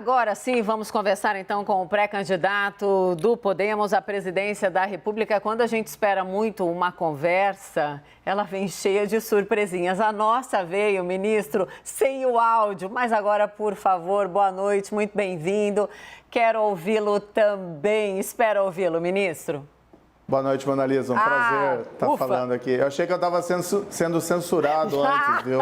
Agora sim, vamos conversar então com o pré-candidato do Podemos à presidência da República. Quando a gente espera muito uma conversa, ela vem cheia de surpresinhas. A nossa veio, ministro, sem o áudio, mas agora, por favor, boa noite, muito bem-vindo. Quero ouvi-lo também. Espero ouvi-lo, ministro. Boa noite, Mona Lisa. Um prazer estar falando aqui. Eu achei que eu estava sendo censurado antes, viu?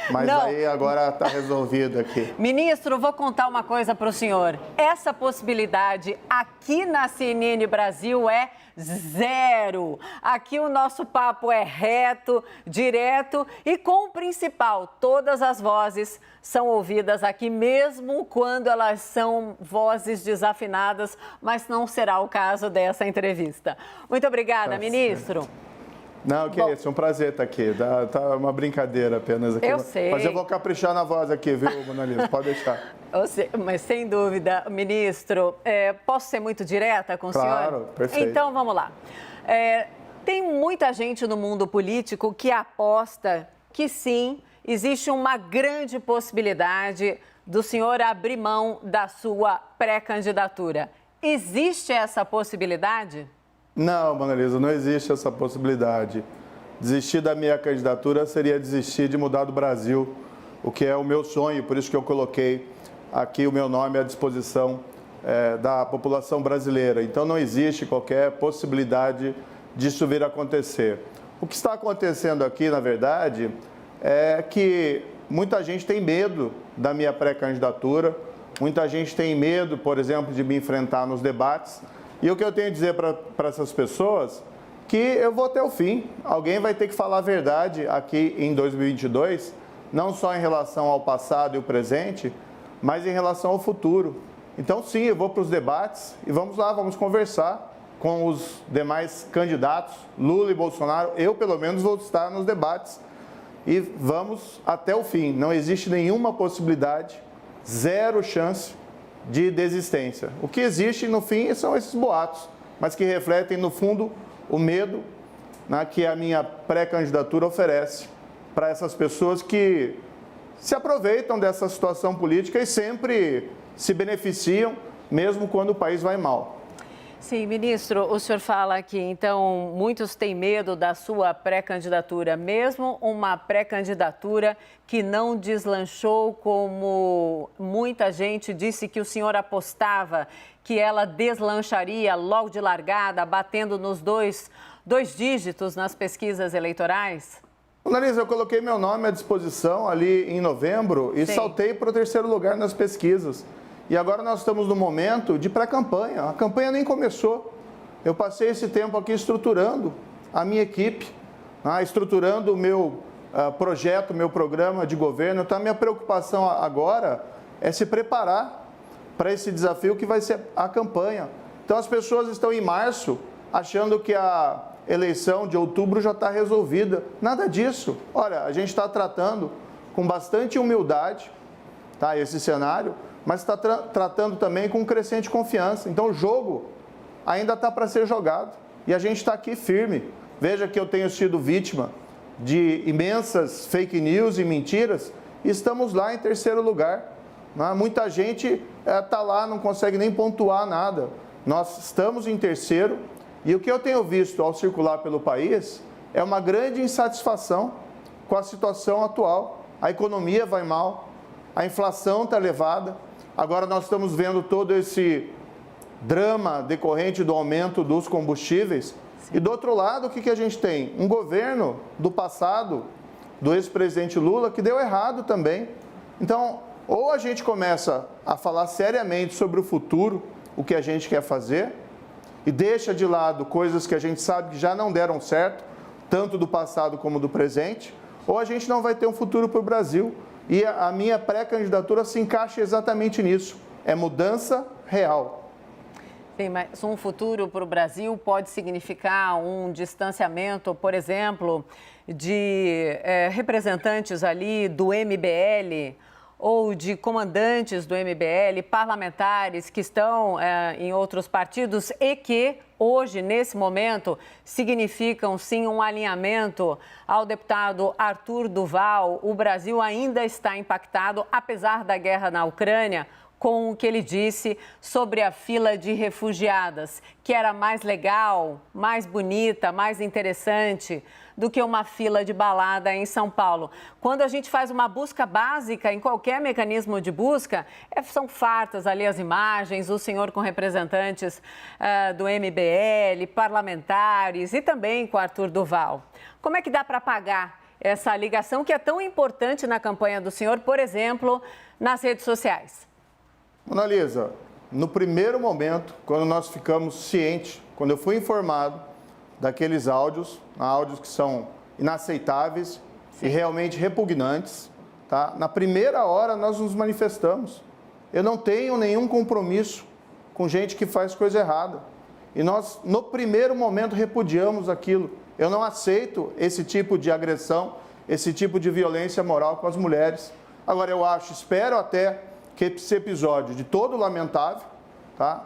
Mas não. Aí agora está resolvido aqui. Ministro, vou contar uma coisa para o senhor. Essa possibilidade aqui na CNN Brasil é zero. Aqui o nosso papo é reto, direto e com o principal, todas as vozes são ouvidas aqui, mesmo quando elas são vozes desafinadas, mas não será o caso dessa entrevista. Muito obrigada, ministro. Certo. Não, que isso, é um prazer estar aqui. Tá uma brincadeira apenas aqui. Eu sei. Mas eu vou caprichar na voz aqui, viu, Mona Lisa? Pode deixar. Mas sem dúvida, ministro, posso ser muito direta com o senhor? Claro, perfeito. Então, vamos lá. Tem muita gente no mundo político que aposta que sim, existe uma grande possibilidade do senhor abrir mão da sua pré-candidatura. Existe essa possibilidade? Não, Mona Lisa, não existe essa possibilidade. Desistir da minha candidatura seria desistir de mudar do Brasil, o que é o meu sonho, por isso que eu coloquei aqui o meu nome à disposição da população brasileira. Então não existe qualquer possibilidade disso vir a acontecer. O que está acontecendo aqui, na verdade, é que muita gente tem medo da minha pré-candidatura, muita gente tem medo, por exemplo, de me enfrentar nos debates. E o que eu tenho a dizer para essas pessoas, que eu vou até o fim. Alguém vai ter que falar a verdade aqui em 2022, não só em relação ao passado e o presente, mas em relação ao futuro. Então, sim, eu vou para os debates e vamos lá, vamos conversar com os demais candidatos, Lula e Bolsonaro. Eu, pelo menos, vou estar nos debates e vamos até o fim. Não existe nenhuma possibilidade, zero chance de desistência. O que existe, no fim, são esses boatos, mas que refletem, no fundo, o medo, né, que a minha pré-candidatura oferece para essas pessoas que se aproveitam dessa situação política e sempre se beneficiam, mesmo quando o país vai mal. Sim, ministro, o senhor fala que, então, muitos têm medo da sua pré-candidatura, mesmo uma pré-candidatura que não deslanchou como muita gente disse que o senhor apostava, que ela deslancharia logo de largada, batendo nos dois dígitos nas pesquisas eleitorais? Mona Lisa, eu coloquei meu nome à disposição ali em novembro e saltei para o terceiro lugar nas pesquisas. E agora nós estamos no momento de pré-campanha. A campanha nem começou. Eu passei esse tempo aqui estruturando a minha equipe, estruturando o meu projeto, o meu programa de governo. Então, a minha preocupação agora é se preparar para esse desafio que vai ser a campanha. Então, as pessoas estão em março achando que a eleição de outubro já está resolvida. Nada disso. Olha, a gente está tratando com bastante humildade, esse cenário, mas está tratando também com crescente confiança. Então, o jogo ainda está para ser jogado e a gente está aqui firme. Veja que eu tenho sido vítima de imensas fake news e mentiras e estamos lá em terceiro lugar. Muita gente está lá, não consegue nem pontuar nada. Nós estamos em terceiro e o que eu tenho visto ao circular pelo país é uma grande insatisfação com a situação atual. A economia vai mal, a inflação está elevada. Agora nós estamos vendo todo esse drama decorrente do aumento dos combustíveis. Sim. E do outro lado, o que a gente tem? Um governo do passado, do ex-presidente Lula, que deu errado também. Então, ou a gente começa a falar seriamente sobre o futuro, o que a gente quer fazer, e deixa de lado coisas que a gente sabe que já não deram certo, tanto do passado como do presente, ou a gente não vai ter um futuro para o Brasil. E a minha pré-candidatura se encaixa exatamente nisso. É mudança real. Sim, mas um futuro para o Brasil pode significar um distanciamento, por exemplo, de representantes ali do MBL ou de comandantes do MBL, parlamentares que estão em outros partidos e que hoje, nesse momento, significam sim um alinhamento ao deputado Arthur Duval. O Brasil ainda está impactado, apesar da guerra na Ucrânia, com o que ele disse sobre a fila de refugiadas, que era mais legal, mais bonita, mais interessante do que uma fila de balada em São Paulo. Quando a gente faz uma busca básica em qualquer mecanismo de busca, são fartas ali as imagens, o senhor com representantes do MBL, parlamentares e também com Arthur Duval. Como é que dá para pagar essa ligação que é tão importante na campanha do senhor, por exemplo, nas redes sociais? Mona Lisa, no primeiro momento, quando nós ficamos cientes, quando eu fui informado daqueles áudios que são inaceitáveis e realmente repugnantes, tá? Na primeira hora nós nos manifestamos. Eu não tenho nenhum compromisso com gente que faz coisa errada. E nós, no primeiro momento, repudiamos aquilo. Eu não aceito esse tipo de agressão, esse tipo de violência moral com as mulheres. Agora, espero até que esse episódio de todo lamentável, tá?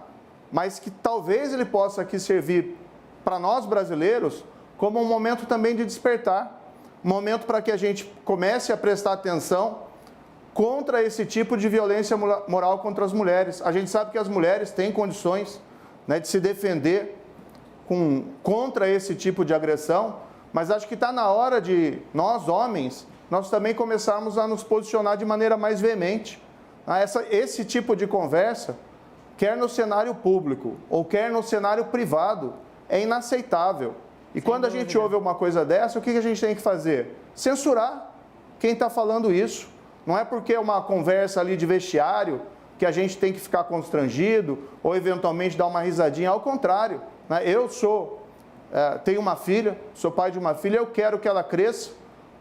Mas que talvez ele possa aqui servir para nós brasileiros como um momento também de despertar, um momento para que a gente comece a prestar atenção contra esse tipo de violência moral contra as mulheres. A gente sabe que as mulheres têm condições, né, de se defender contra esse tipo de agressão, mas acho que está na hora de nós, homens, nós também começarmos a nos posicionar de maneira mais veemente. Esse tipo de conversa, quer no cenário público ou quer no cenário privado, é inaceitável. E quando a gente ouve uma coisa dessa, o que a gente tem que fazer? Censurar quem está falando isso. Não é porque é uma conversa ali de vestiário que a gente tem que ficar constrangido ou eventualmente dar uma risadinha. Ao contrário, né? Eu tenho uma filha, sou pai de uma filha, eu quero que ela cresça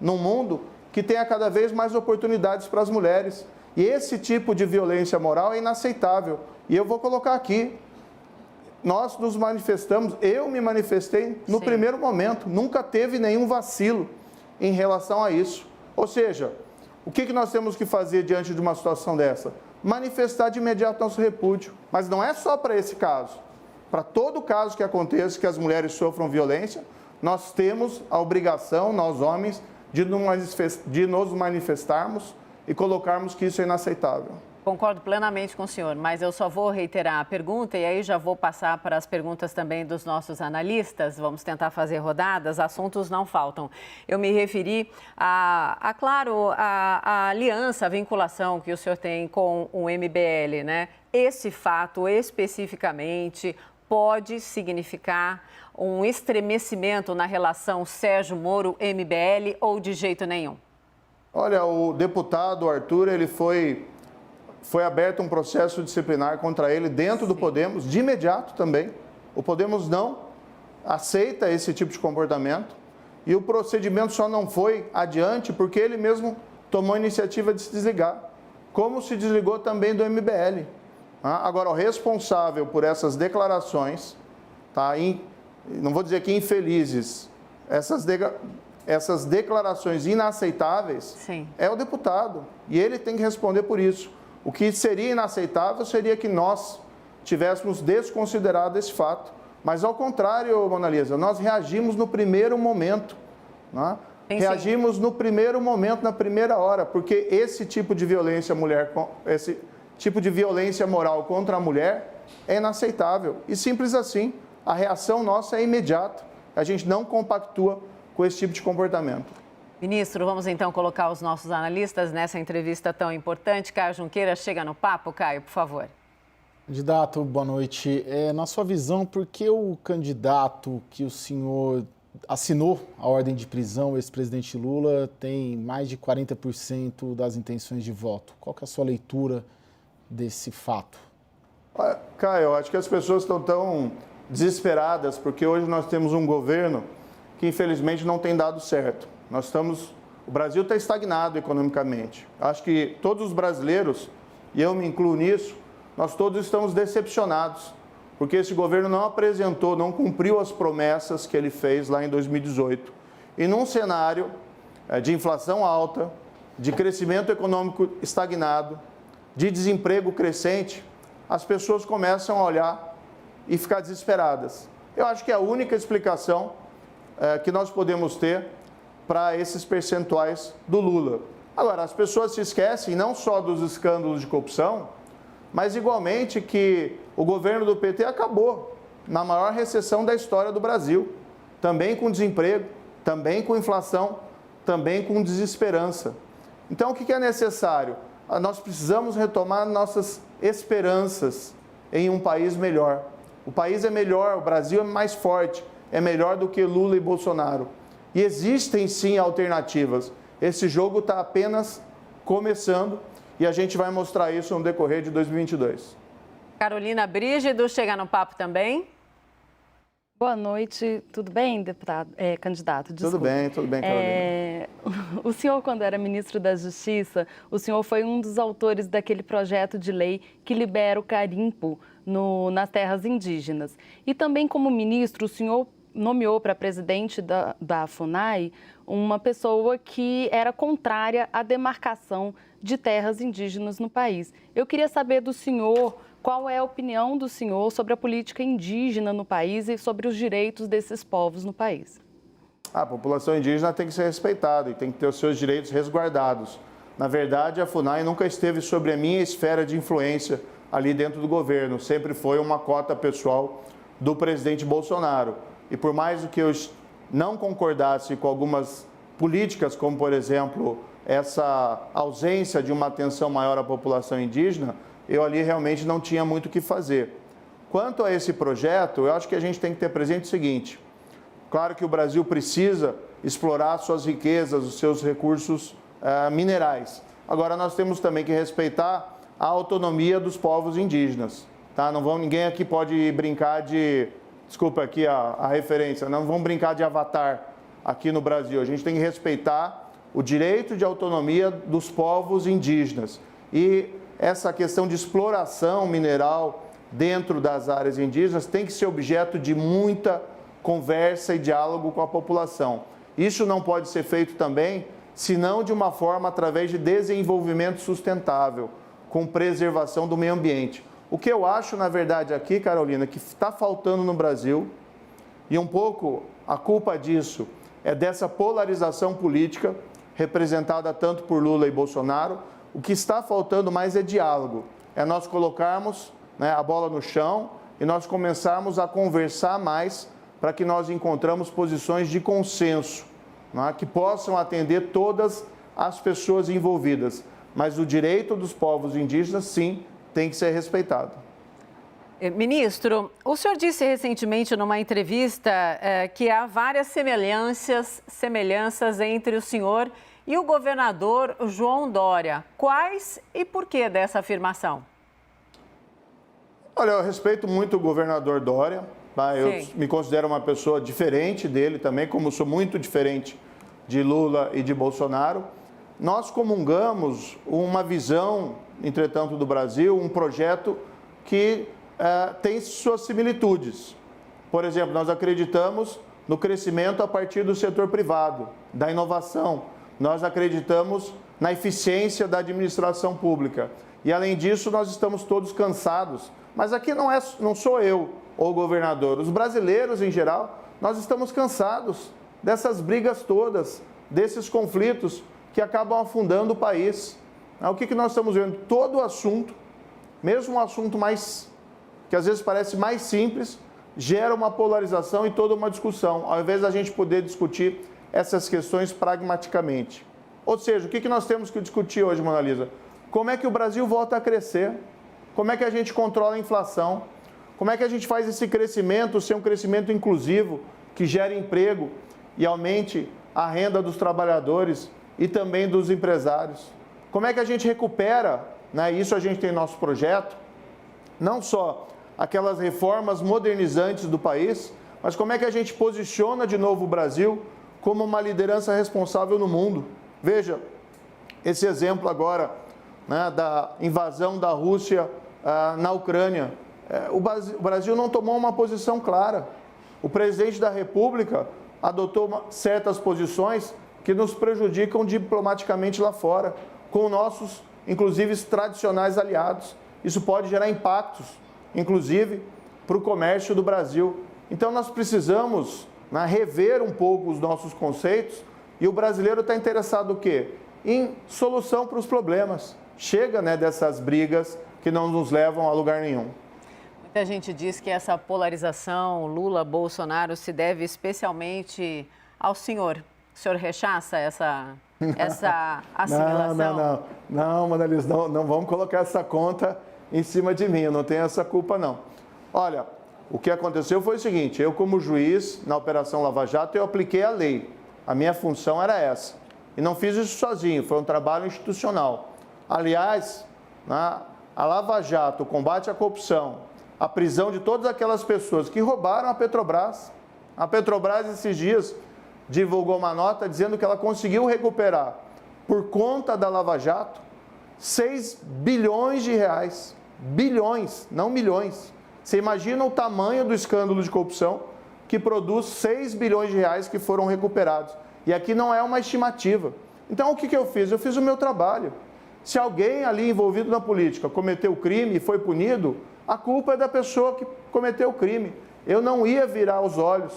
num mundo que tenha cada vez mais oportunidades para as mulheres. E esse tipo de violência moral é inaceitável. E eu vou colocar aqui, nós nos manifestamos, eu me manifestei no primeiro momento, nunca teve nenhum vacilo em relação a isso. Ou seja, o que nós temos que fazer diante de uma situação dessa? Manifestar de imediato nosso repúdio. Mas não é só para esse caso. Para todo caso que aconteça, que as mulheres sofram violência, nós temos a obrigação, nós homens, de nos manifestarmos e colocarmos que isso é inaceitável. Concordo plenamente com o senhor, mas eu só vou reiterar a pergunta e aí já vou passar para as perguntas também dos nossos analistas. Vamos tentar fazer rodadas, assuntos não faltam. Eu me referi claro, a aliança, a vinculação que o senhor tem com o MBL, né? Esse fato especificamente pode significar um estremecimento na relação Sérgio Moro-MBL ou de jeito nenhum? Olha, o deputado Arthur, ele foi aberto um processo disciplinar contra ele dentro do Podemos, de imediato também. O Podemos não aceita esse tipo de comportamento e o procedimento só não foi adiante porque ele mesmo tomou a iniciativa de se desligar, como se desligou também do MBL. Agora, o responsável por essas declarações, tá, não vou dizer que infelizes, essas declarações inaceitáveis, é o deputado. E ele tem que responder por isso. O que seria inaceitável seria que nós tivéssemos desconsiderado esse fato. Mas, ao contrário, Mona Lisa, nós reagimos no primeiro momento. Né? Reagimos no primeiro momento, na primeira hora, porque esse tipo de violência moral contra a mulher é inaceitável. E simples assim, a reação nossa é imediata. A gente não compactua com esse tipo de comportamento. Ministro, vamos então colocar os nossos analistas nessa entrevista tão importante. Caio Junqueira, chega no papo. Caio, por favor. Candidato, boa noite. Na sua visão, por que o candidato que o senhor assinou a ordem de prisão, o ex-presidente Lula, tem mais de 40% das intenções de voto? Qual que é a sua leitura desse fato? Caio, eu acho que as pessoas estão tão desesperadas porque hoje nós temos um governo que infelizmente não tem dado certo. O Brasil está estagnado economicamente. Acho que todos os brasileiros, e eu me incluo nisso, nós todos estamos decepcionados, porque esse governo não cumpriu as promessas que ele fez lá em 2018. E num cenário de inflação alta, de crescimento econômico estagnado, de desemprego crescente, as pessoas começam a olhar e ficar desesperadas. Eu acho que é a única explicação que nós podemos ter para esses percentuais do Lula. Agora, as pessoas se esquecem não só dos escândalos de corrupção, mas igualmente que o governo do PT acabou na maior recessão da história do Brasil, também com desemprego, também com inflação, também com desesperança. Então, o que é necessário? Nós precisamos retomar nossas esperanças em um país melhor. O país é melhor, o Brasil é mais forte, é melhor do que Lula e Bolsonaro. E existem sim alternativas. Esse jogo está apenas começando e a gente vai mostrar isso no decorrer de 2022. Carolina Brígido, chega no papo também. Boa noite, tudo bem, deputado, candidato? Desculpa. Tudo bem, Carolina. O senhor, quando era ministro da Justiça, o senhor foi um dos autores daquele projeto de lei que libera o garimpo nas terras indígenas. E também como ministro, o senhor nomeou para presidente da FUNAI uma pessoa que era contrária à demarcação de terras indígenas no país. Eu queria saber do senhor qual é a opinião do senhor sobre a política indígena no país e sobre os direitos desses povos no país. A população indígena tem que ser respeitada e tem que ter os seus direitos resguardados. Na verdade, a FUNAI nunca esteve sobre a minha esfera de influência ali dentro do governo. Sempre foi uma cota pessoal do presidente Bolsonaro. E por mais do que eu não concordasse com algumas políticas, como, por exemplo, essa ausência de uma atenção maior à população indígena, eu ali realmente não tinha muito o que fazer. Quanto a esse projeto, eu acho que a gente tem que ter presente o seguinte: claro que o Brasil precisa explorar suas riquezas, os seus recursos minerais. Agora, nós temos também que respeitar a autonomia dos povos indígenas. Tá? Ninguém aqui pode brincar de... Desculpa aqui a referência, não vamos brincar de Avatar aqui no Brasil. A gente tem que respeitar o direito de autonomia dos povos indígenas. E essa questão de exploração mineral dentro das áreas indígenas tem que ser objeto de muita conversa e diálogo com a população. Isso não pode ser feito também, senão de uma forma através de desenvolvimento sustentável, com preservação do meio ambiente. O que eu acho, na verdade, aqui, Carolina, que está faltando no Brasil, e um pouco a culpa disso é dessa polarização política representada tanto por Lula e Bolsonaro. O que está faltando mais é diálogo, é nós colocarmos a bola no chão e nós começarmos a conversar mais para que nós encontramos posições de consenso, que possam atender todas as pessoas envolvidas. Mas o direito dos povos indígenas, sim, tem que ser respeitado. Ministro, o senhor disse recentemente numa entrevista que há várias semelhanças entre o senhor e o governador João Dória. Quais e por que dessa afirmação? Olha, eu respeito muito o governador Dória. Tá? Eu me considero uma pessoa diferente dele também, como sou muito diferente de Lula e de Bolsonaro. Nós comungamos uma visão, entretanto, do Brasil, um projeto que tem suas similitudes. Por exemplo, nós acreditamos no crescimento a partir do setor privado, da inovação. Nós acreditamos na eficiência da administração pública. E, além disso, nós estamos todos cansados. Mas aqui não sou eu ou o governador. Os brasileiros, em geral, nós estamos cansados dessas brigas todas, desses conflitos que acabam afundando o país. O que nós estamos vendo? Todo o assunto, mesmo um assunto que às vezes parece mais simples, gera uma polarização e toda uma discussão, ao invés da gente poder discutir essas questões pragmaticamente. Ou seja, o que nós temos que discutir hoje, Mona Lisa? Como é que o Brasil volta a crescer? Como é que a gente controla a inflação? Como é que a gente faz esse crescimento ser um crescimento inclusivo, que gere emprego e aumente a renda dos trabalhadores e também dos empresários? Como é que a gente recupera, isso a gente tem nosso projeto, não só aquelas reformas modernizantes do país, mas como é que a gente posiciona de novo o Brasil como uma liderança responsável no mundo. Veja, esse exemplo agora da invasão da Rússia na Ucrânia. O Brasil não tomou uma posição clara. O presidente da República adotou certas posições que nos prejudicam diplomaticamente lá fora, com nossos, inclusive, tradicionais aliados. Isso pode gerar impactos, inclusive, para o comércio do Brasil. Então, nós precisamos rever um pouco os nossos conceitos e o brasileiro está interessado o quê? Em solução para os problemas. Chega dessas brigas, que não nos levam a lugar nenhum. Muita gente diz que essa polarização Lula-Bolsonaro se deve especialmente ao senhor. O senhor rechaça essa assimilação? Não, Mona-Lisa, não vamos colocar essa conta em cima de mim, eu não tenho essa culpa, não. Olha, o que aconteceu foi o seguinte, eu como juiz, na Operação Lava Jato, eu apliquei a lei. A minha função era essa. E não fiz isso sozinho, foi um trabalho institucional. Aliás, a Lava Jato, o combate à corrupção, a prisão de todas aquelas pessoas que roubaram a Petrobras. A Petrobras, esses dias, divulgou uma nota dizendo que ela conseguiu recuperar, por conta da Lava Jato, 6 bilhões de reais. Bilhões, não milhões. Você imagina o tamanho do escândalo de corrupção que produz 6 bilhões de reais que foram recuperados. E aqui não é uma estimativa. Então, o que eu fiz? Eu fiz o meu trabalho. Se alguém ali envolvido na política cometeu crime e foi punido, a culpa é da pessoa que cometeu o crime. Eu não ia virar os olhos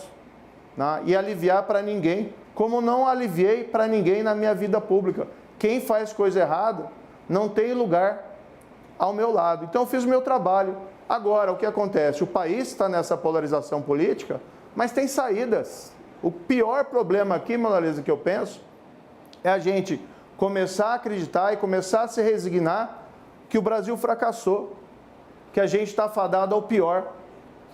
e aliviar para ninguém, como não aliviei para ninguém na minha vida pública. Quem faz coisa errada não tem lugar ao meu lado. Então, eu fiz o meu trabalho. Agora, o que acontece? O país está nessa polarização política, mas tem saídas. O pior problema aqui, Mona-Lisa, que eu penso, é a gente começar a acreditar e começar a se resignar que o Brasil fracassou, que a gente está fadado ao pior,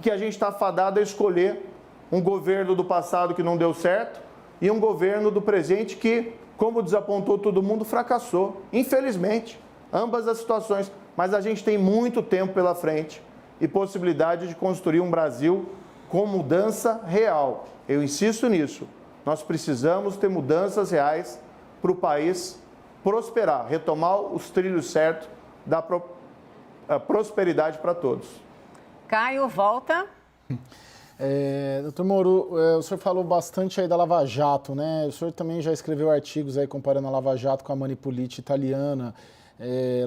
que a gente está fadado a escolher um governo do passado que não deu certo e um governo do presente que, como desapontou todo mundo, fracassou. Infelizmente, ambas as situações. Mas a gente tem muito tempo pela frente e possibilidade de construir um Brasil com mudança real. Eu insisto nisso. Nós precisamos ter mudanças reais para o país prosperar, retomar os trilhos certos da prosperidade para todos. Caio, volta. Doutor Moro, o senhor falou bastante aí da Lava Jato, né? O senhor também já escreveu artigos aí comparando a Lava Jato com a Manipulite italiana.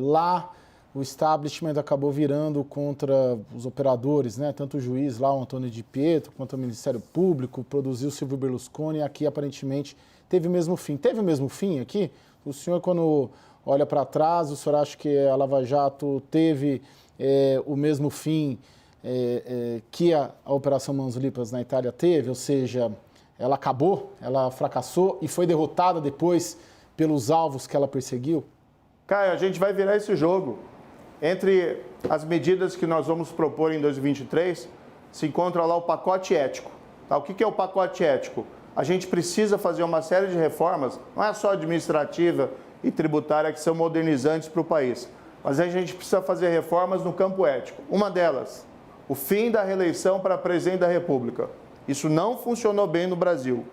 Lá, o establishment acabou virando contra os operadores, né? Tanto o juiz lá, o Antônio Di Pietro, quanto o Ministério Público, produziu o Silvio Berlusconi, e aqui aparentemente teve o mesmo fim. Teve o mesmo fim aqui? O senhor, quando olha para trás, o senhor acha que a Lava Jato teve o mesmo fim que a Operação Mãos Limpas na Itália teve? Ou seja, ela acabou, ela fracassou e foi derrotada depois pelos alvos que ela perseguiu? Caio, a gente vai virar esse jogo. Entre as medidas que nós vamos propor em 2023, se encontra lá o pacote ético. Tá? O que é o pacote ético? A gente precisa fazer uma série de reformas, não é só administrativa e tributária que são modernizantes para o país, mas a gente precisa fazer reformas no campo ético. Uma delas, o fim da reeleição para presidente da República. Isso não funcionou bem no Brasil.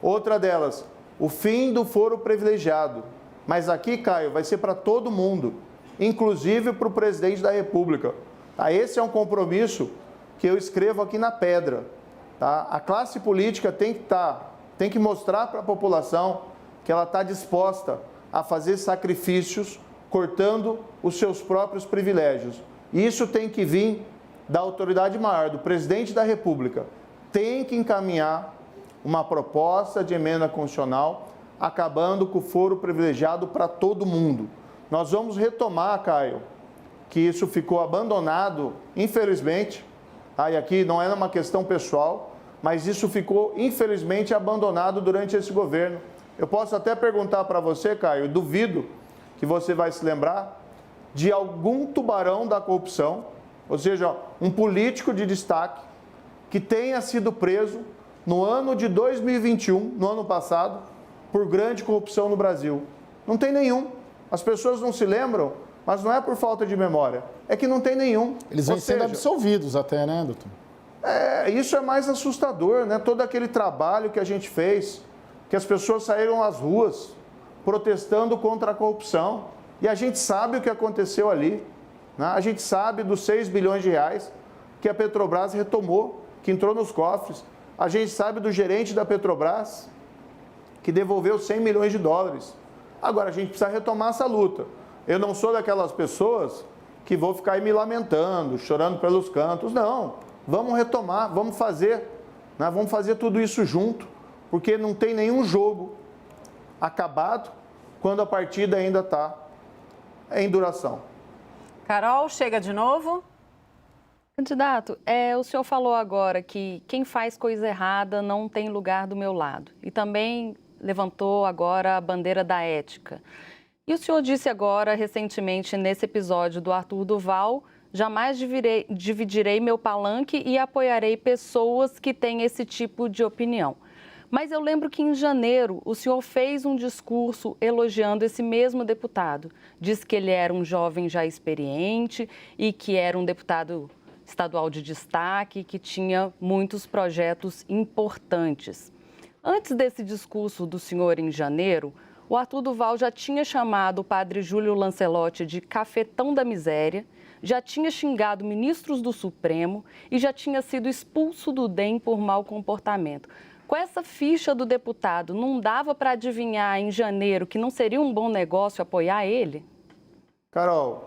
Outra delas, o fim do foro privilegiado. Mas aqui, Caio, vai ser para todo mundo, inclusive para o presidente da República. Tá? Esse é um compromisso que eu escrevo aqui na pedra. Tá? A classe política tem que mostrar para a população que ela está disposta a fazer sacrifícios, cortando os seus próprios privilégios. E isso tem que vir da autoridade maior, do presidente da República. Tem que encaminhar uma proposta de emenda constitucional acabando com o foro privilegiado para todo mundo. Nós vamos retomar, Caio, que isso ficou abandonado, infelizmente, e aqui não é uma questão pessoal, mas isso ficou, infelizmente, abandonado durante esse governo. Eu posso até perguntar para você, Caio, duvido que você vai se lembrar de algum tubarão da corrupção, ou seja, um político de destaque que tenha sido preso no ano de 2021, no ano passado, por grande corrupção no Brasil. Não tem nenhum. As pessoas não se lembram, mas não é por falta de memória, é que não tem nenhum. Eles vêm sendo absolvidos até, né, doutor? Isso é mais assustador, né? Todo aquele trabalho que a gente fez, que as pessoas saíram às ruas protestando contra a corrupção. E a gente sabe o que aconteceu ali. Né? A gente sabe dos 6 bilhões de reais que a Petrobras retomou, que entrou nos cofres. A gente sabe do gerente da Petrobras, que devolveu 100 milhões de dólares. Agora, a gente precisa retomar essa luta. Eu não sou daquelas pessoas que vou ficar aí me lamentando, chorando pelos cantos. Não, vamos retomar, vamos fazer tudo isso junto, porque não tem nenhum jogo acabado quando a partida ainda está em duração. Carol, chega de novo. Candidato, o senhor falou agora que quem faz coisa errada não tem lugar do meu lado. E também levantou agora a bandeira da ética. E o senhor disse agora, recentemente, nesse episódio do Arthur Duval, jamais dividirei meu palanque e apoiarei pessoas que têm esse tipo de opinião. Mas eu lembro que em janeiro o senhor fez um discurso elogiando esse mesmo deputado. Disse que ele era um jovem já experiente e que era um deputado estadual de destaque, que tinha muitos projetos importantes. Antes desse discurso do senhor em janeiro, o Arthur Duval já tinha chamado o padre Júlio Lancelotti de cafetão da miséria, já tinha xingado ministros do Supremo e já tinha sido expulso do DEM por mau comportamento. Com essa ficha do deputado, não dava para adivinhar em janeiro que não seria um bom negócio apoiar ele? Carol,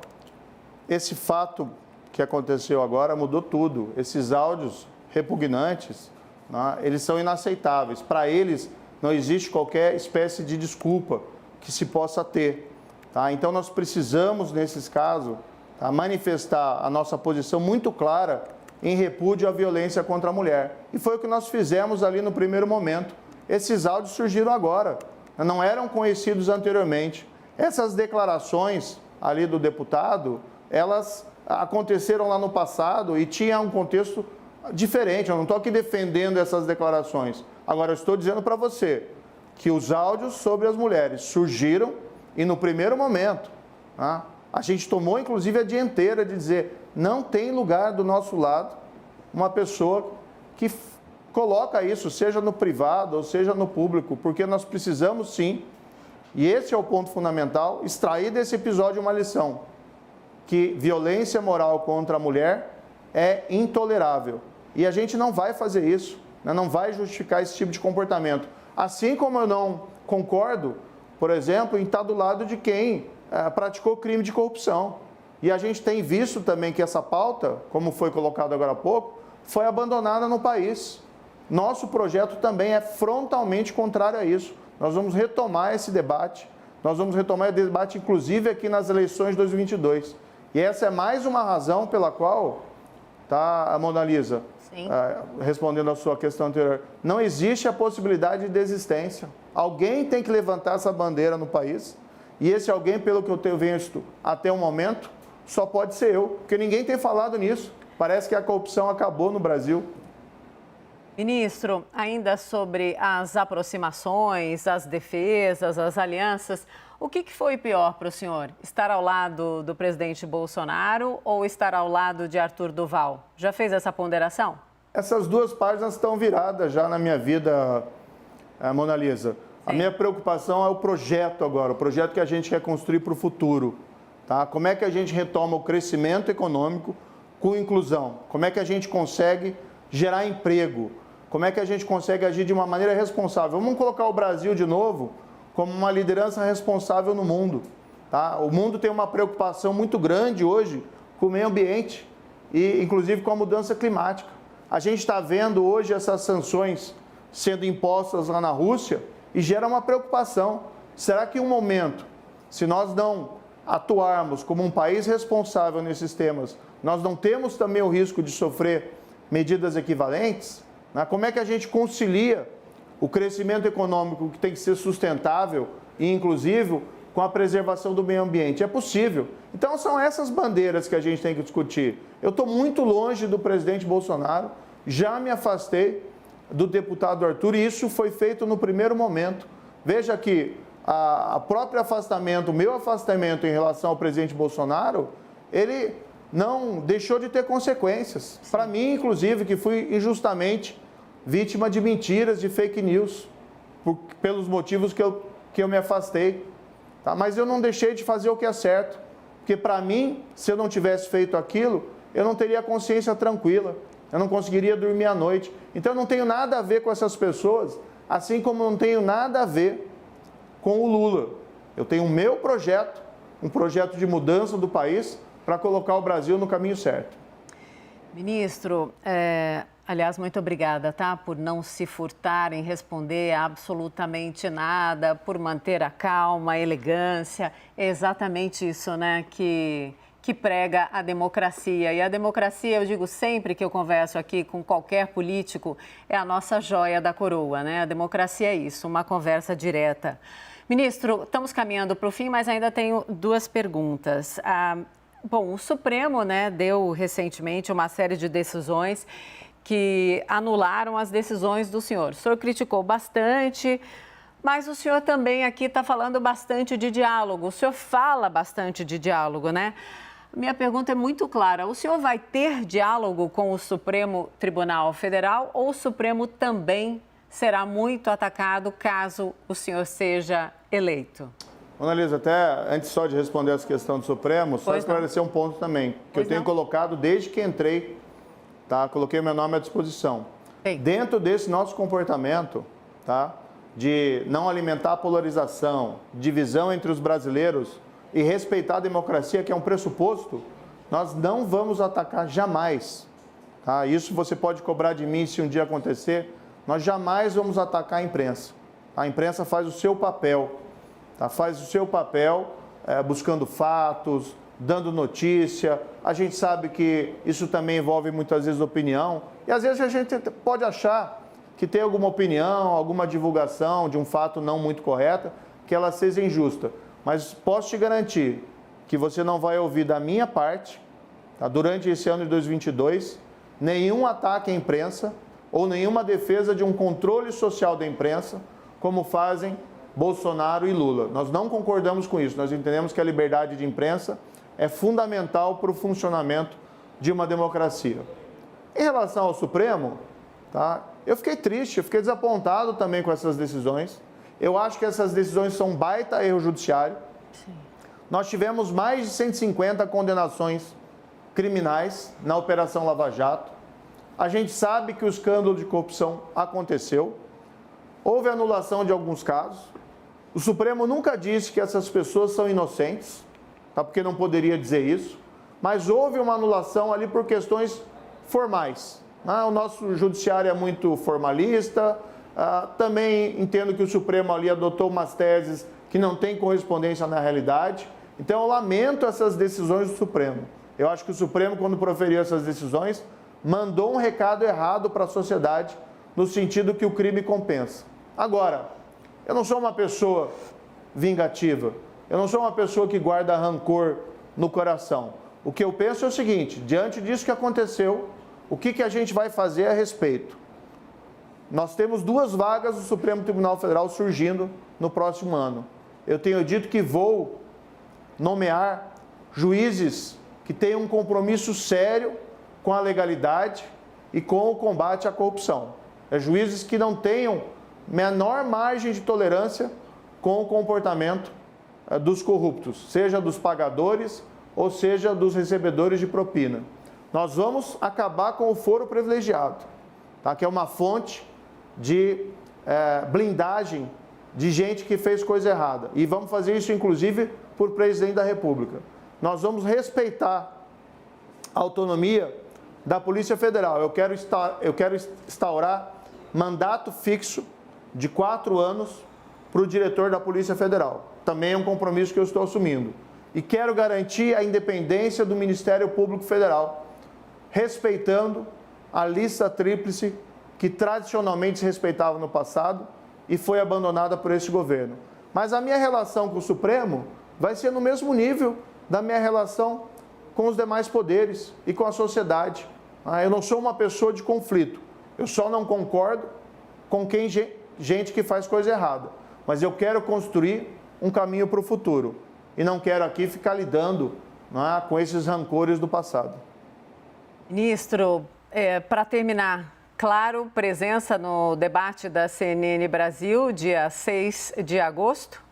esse fato que aconteceu agora mudou tudo. Esses áudios repugnantes, né, eles são inaceitáveis. Para eles, não existe qualquer espécie de desculpa que se possa ter. Tá? Então, nós precisamos, nesses casos, tá, manifestar a nossa posição muito clara em repúdio à violência contra a mulher. E foi o que nós fizemos ali no primeiro momento. Esses áudios surgiram agora, não eram conhecidos anteriormente. Essas declarações ali do deputado, elas aconteceram lá no passado e tinha um contexto diferente. Eu não estou aqui defendendo essas declarações. Agora, eu estou dizendo para você que os áudios sobre as mulheres surgiram e no primeiro momento, tá, a gente tomou inclusive a dianteira de dizer não tem lugar do nosso lado uma pessoa que coloca isso, seja no privado ou seja no público, porque nós precisamos sim, e esse é o ponto fundamental, extrair desse episódio uma lição, que violência moral contra a mulher é intolerável. E a gente não vai fazer isso, né? Não vai justificar esse tipo de comportamento. Assim como eu não concordo, por exemplo, em estar do lado de quem praticou crime de corrupção. E a gente tem visto também que essa pauta, como foi colocado agora há pouco, foi abandonada no país. Nosso projeto também é frontalmente contrário a isso. Nós vamos retomar esse debate, nós vamos retomar o debate inclusive aqui nas eleições de 2022. E essa é mais uma razão pela qual, tá, Mona Lisa, respondendo a sua questão anterior, não existe a possibilidade de desistência. Alguém tem que levantar essa bandeira no país, e esse alguém, pelo que eu tenho visto até o momento, só pode ser eu, porque ninguém tem falado nisso. Parece que a corrupção acabou no Brasil. Ministro, ainda sobre as aproximações, as defesas, as alianças, o que foi pior para o senhor? Estar ao lado do presidente Bolsonaro ou estar ao lado de Arthur Duval? Já fez essa ponderação? Essas duas páginas estão viradas já na minha vida, Mona Lisa. Sim. A minha preocupação é o projeto agora, o projeto que a gente quer construir para o futuro. Tá? Como é que a gente retoma o crescimento econômico com inclusão? Como é que a gente consegue gerar emprego? Como é que a gente consegue agir de uma maneira responsável? Vamos colocar o Brasil de novo como uma liderança responsável no mundo. Tá? O mundo tem uma preocupação muito grande hoje com o meio ambiente e, inclusive, com a mudança climática. A gente está vendo hoje essas sanções sendo impostas lá na Rússia e gera uma preocupação. Será que em um momento, se nós não atuarmos como um país responsável nesses temas, nós não temos também o risco de sofrer medidas equivalentes? Né? Como é que a gente concilia o crescimento econômico que tem que ser sustentável e inclusive com a preservação do meio ambiente? É possível. Então são essas bandeiras que a gente tem que discutir. Eu estou muito longe do presidente Bolsonaro, já me afastei do deputado Arthur e isso foi feito no primeiro momento. Veja que a próprio afastamento, o meu afastamento em relação ao presidente Bolsonaro, ele não deixou de ter consequências. Para mim, inclusive, que fui injustamente vítima de mentiras, de fake news, pelos motivos que eu me afastei. Tá? Mas eu não deixei de fazer o que é certo, porque para mim, se eu não tivesse feito aquilo, eu não teria a consciência tranquila, eu não conseguiria dormir à noite. Então eu não tenho nada a ver com essas pessoas, assim como não tenho nada a ver com o Lula. Eu tenho o meu projeto, um projeto de mudança do país para colocar o Brasil no caminho certo. Ministro, aliás, muito obrigada, tá? Por não se furtar em responder absolutamente nada, por manter a calma, a elegância. É exatamente isso, né, que que prega a democracia. E a democracia, eu digo sempre que eu converso aqui com qualquer político, é a nossa joia da coroa, né? A democracia é isso, uma conversa direta. Ministro, estamos caminhando para o fim, mas ainda tenho duas perguntas. Bom, o Supremo, né, deu recentemente uma série de decisões que anularam as decisões do senhor. O senhor criticou bastante, mas o senhor também aqui está falando bastante de diálogo. O senhor fala bastante de diálogo, né? Minha pergunta é muito clara. O senhor vai ter diálogo com o Supremo Tribunal Federal ou o Supremo também será muito atacado caso o senhor seja eleito? Analisa, até antes só de responder essa questão do Supremo, só esclarecer um ponto também, que eu tenho colocado desde que entrei, tá? Coloquei meu nome à disposição. Sim. Dentro desse nosso comportamento, tá? De não alimentar a polarização, divisão entre os brasileiros e respeitar a democracia, que é um pressuposto, nós não vamos atacar jamais. Tá? Isso você pode cobrar de mim se um dia acontecer. Nós jamais vamos atacar a imprensa. A imprensa faz o seu papel. Tá? Faz o seu papel buscando fatos, dando notícia. A gente sabe que isso também envolve muitas vezes opinião. E às vezes a gente pode achar que tem alguma opinião, alguma divulgação de um fato não muito correta, que ela seja injusta. Mas posso te garantir que você não vai ouvir da minha parte, tá, durante esse ano de 2022, nenhum ataque à imprensa ou nenhuma defesa de um controle social da imprensa, como fazem Bolsonaro e Lula. Nós não concordamos com isso. Nós entendemos que a liberdade de imprensa é fundamental para o funcionamento de uma democracia. Em relação ao Supremo, tá, eu fiquei triste, eu fiquei desapontado também com essas decisões. Eu acho que essas decisões são um baita erro judiciário. Sim. Nós tivemos mais de 150 condenações criminais na Operação Lava Jato. A gente sabe que o escândalo de corrupção aconteceu. Houve anulação de alguns casos. O Supremo nunca disse que essas pessoas são inocentes, tá? Porque não poderia dizer isso. Mas houve uma anulação ali por questões formais. O nosso judiciário é muito formalista. Também entendo que o Supremo ali adotou umas teses que não têm correspondência na realidade. Então, eu lamento essas decisões do Supremo. Eu acho que o Supremo, quando proferiu essas decisões, mandou um recado errado para a sociedade, no sentido que o crime compensa. Agora, eu não sou uma pessoa vingativa, eu não sou uma pessoa que guarda rancor no coração. O que eu penso é o seguinte: diante disso que aconteceu, o que a gente vai fazer a respeito? Nós temos 2 vagas do Supremo Tribunal Federal surgindo no próximo ano. Eu tenho dito que vou nomear juízes que tenham um compromisso sério com a legalidade e com o combate à corrupção. Juízes que não tenham menor margem de tolerância com o comportamento dos corruptos, seja dos pagadores ou seja dos recebedores de propina. Nós vamos acabar com o foro privilegiado, tá? Que é uma fonte de blindagem de gente que fez coisa errada. E vamos fazer isso, inclusive, por presidente da República. Nós vamos respeitar a autonomia da Polícia Federal. Eu quero instaurar mandato fixo de 4 anos para o diretor da Polícia Federal. Também é um compromisso que eu estou assumindo. E quero garantir a independência do Ministério Público Federal, respeitando a lista tríplice que tradicionalmente se respeitava no passado e foi abandonada por esse governo. Mas a minha relação com o Supremo vai ser no mesmo nível da minha relação com os demais poderes e com a sociedade. Eu não sou uma pessoa de conflito, eu só não concordo com gente que faz coisa errada. Mas eu quero construir um caminho para o futuro e não quero aqui ficar lidando com esses rancores do passado. Ministro, para terminar, claro, presença no debate da CNN Brasil, dia 6 de agosto?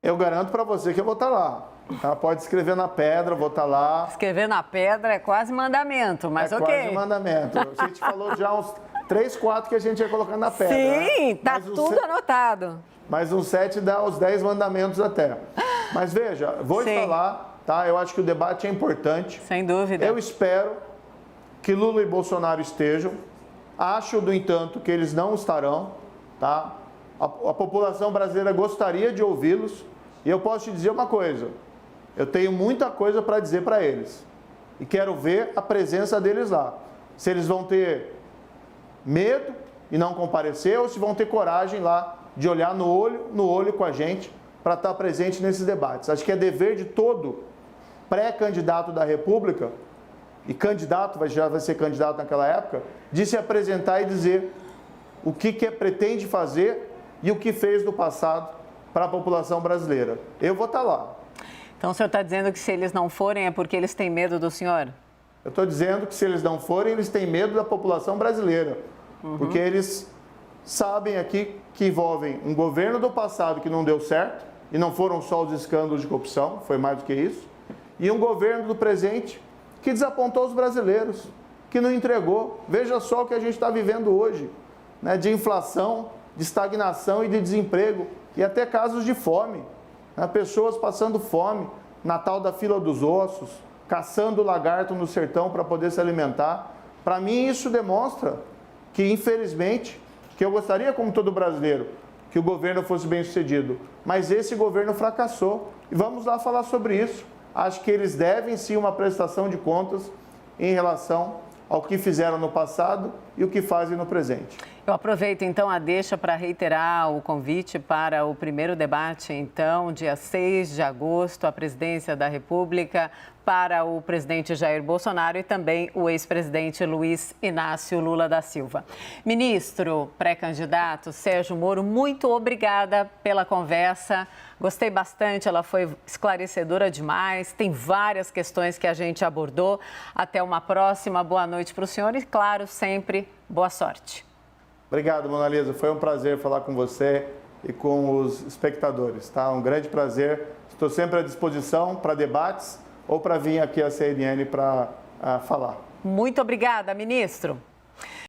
Eu garanto para você que eu vou estar lá. Tá? Pode escrever na pedra, vou estar lá. Escrever na pedra é quase mandamento, mas ok. É quase mandamento. A gente falou já uns 3, 4 que a gente ia colocar na pedra. Sim, tá tudo anotado. Mas uns 7 dá os 10 mandamentos até. Mas veja, vou estar lá, tá? Eu acho que o debate é importante. Sem dúvida. Eu espero que Lula e Bolsonaro estejam. Acho, no entanto, que eles não estarão, tá? A população brasileira gostaria de ouvi-los. E eu posso te dizer uma coisa. Eu tenho muita coisa para dizer para eles. E quero ver a presença deles lá. Se eles vão ter medo e não comparecer, ou se vão ter coragem lá de olhar no olho com a gente para estar presente nesses debates. Acho que é dever de todo pré-candidato da República, e candidato, já vai ser candidato naquela época, de se apresentar e dizer o que pretende fazer e o que fez no passado para a população brasileira. Eu vou estar lá. Então o senhor está dizendo que se eles não forem é porque eles têm medo do senhor? Eu estou dizendo que se eles não forem, eles têm medo da população brasileira. Porque eles sabem aqui que envolvem um governo do passado que não deu certo, e não foram só os escândalos de corrupção, foi mais do que isso, e um governo do presente que desapontou os brasileiros, que não entregou. Veja só o que a gente está vivendo hoje, né, de inflação, de estagnação e de desemprego, e até casos de fome, né, pessoas passando fome, Natal da fila dos ossos, caçando lagarto no sertão para poder se alimentar. Para mim isso demonstra que, infelizmente, que eu gostaria, como todo brasileiro, que o governo fosse bem sucedido, mas esse governo fracassou. E vamos lá falar sobre isso. Acho que eles devem sim uma prestação de contas em relação ao que fizeram no passado e o que fazem no presente. Eu aproveito então a deixa para reiterar o convite para o primeiro debate, então, dia 6 de agosto, a presidência da República, para o presidente Jair Bolsonaro e também o ex-presidente Luiz Inácio Lula da Silva. Ministro pré-candidato Sérgio Moro, muito obrigada pela conversa. Gostei bastante, ela foi esclarecedora demais, tem várias questões que a gente abordou. Até uma próxima, boa noite para o senhor e, claro, sempre boa sorte. Obrigado, Mona Lisa. Foi um prazer falar com você e com os espectadores, tá? Um grande prazer. Estou sempre à disposição para debates ou para vir aqui à CNN para falar. Muito obrigada, ministro.